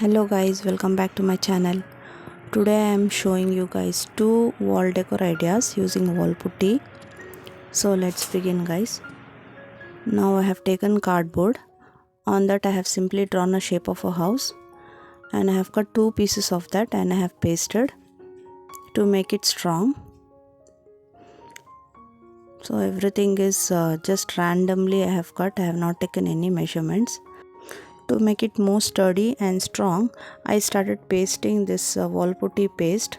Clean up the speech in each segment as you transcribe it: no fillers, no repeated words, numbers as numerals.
Hello guys, welcome back to my channel. Today I am showing you guys two wall decor ideas using wall putty. So let's begin guys. Now I have taken cardboard. On that I have simply drawn a shape of a house and I have cut two pieces of that and I have pasted to make it strong. So everything is just randomly I have cut. I have not taken any measurements. To make it more sturdy and strong, I started pasting this wall putty paste.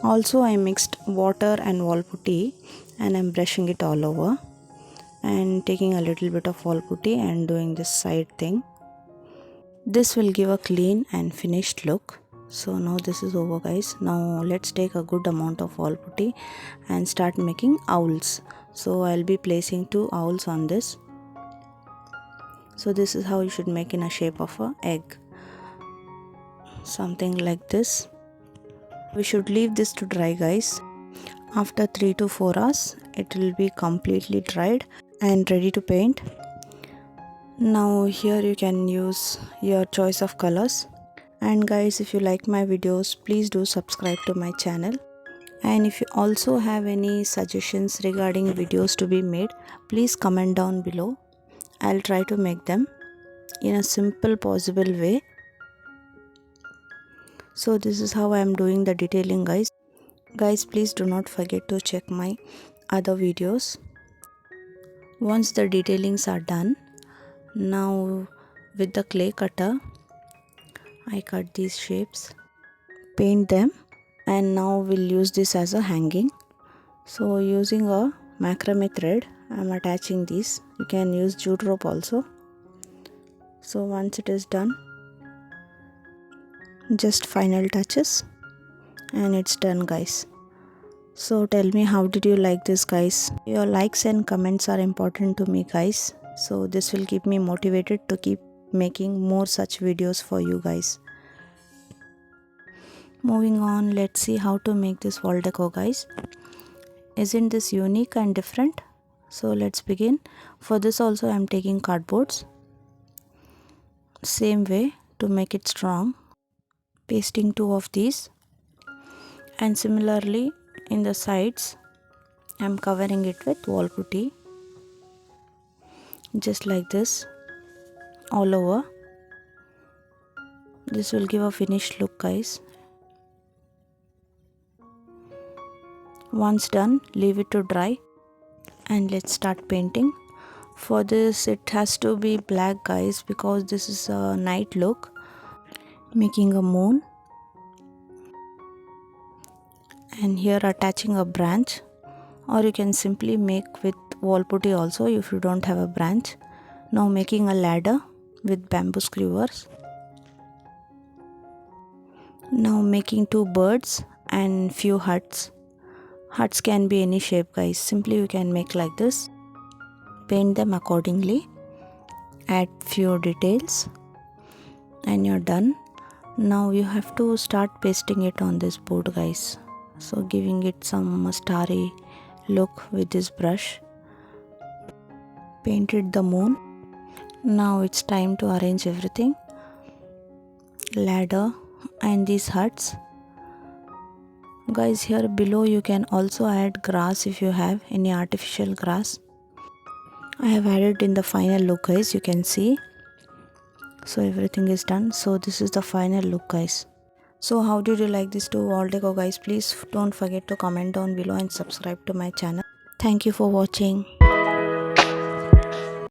Also I mixed water and wall putty and I'm brushing it all over and taking a little bit of wall putty and doing this side thing. This will give a clean and finished look. So now this is over guys. Now let's take a good amount of wall putty and start making owls. So I'll be placing two owls on this. So this is how you should make in a shape of an egg. Something like this. We should leave this to dry guys. After 3 to 4 hours it will be completely dried and ready to paint. Now here you can use your choice of colors. And guys, if you like my videos, please do subscribe to my channel. And if you also have any suggestions regarding videos to be made, please comment down below. I'll try to make them in a simple possible way. So this is how I am doing the detailing guys. Guys, please do not forget to check my other videos. Once the detailings are done, now with the clay cutter I cut these shapes, paint them, and now we'll use this as a hanging. So using a macrame thread I'm attaching these. You can use jute rope also. So once it is done, just final touches and it's done guys. So tell me, how did you like this guys? Your likes and comments are important to me guys. So this will keep me motivated to keep making more such videos for you guys. Moving on, let's see how to make this wall decor guys. Isn't this unique and different? So let's begin. For this also I am taking cardboards. Same way to make it strong. Pasting two of these. And similarly in the sides I am covering it with wall putty. Just like this. All over. This will give a finished look guys. Once done, leave it to dry. And let's start painting. For this it has to be black guys because this is a night look, making a moon, and here attaching a branch, or you can simply make with wall putty also if you don't have a branch. Now making a ladder with bamboo skewers. Now making two birds and few huts. Huts can be any shape guys. Simply you can make like this. Paint them accordingly. Add few details. And you're done. Now you have to start pasting it on this board guys. So giving it some starry look with this brush. Painted the moon. Now it's time to arrange everything. Ladder and these huts. Guys, here below you can also add grass if you have any artificial grass. I have added in the final look guys, you can see. So everything is done. So this is the final look guys. So how did you like this two wall decor guys? Please don't forget to comment down below and subscribe to my channel. Thank you for watching.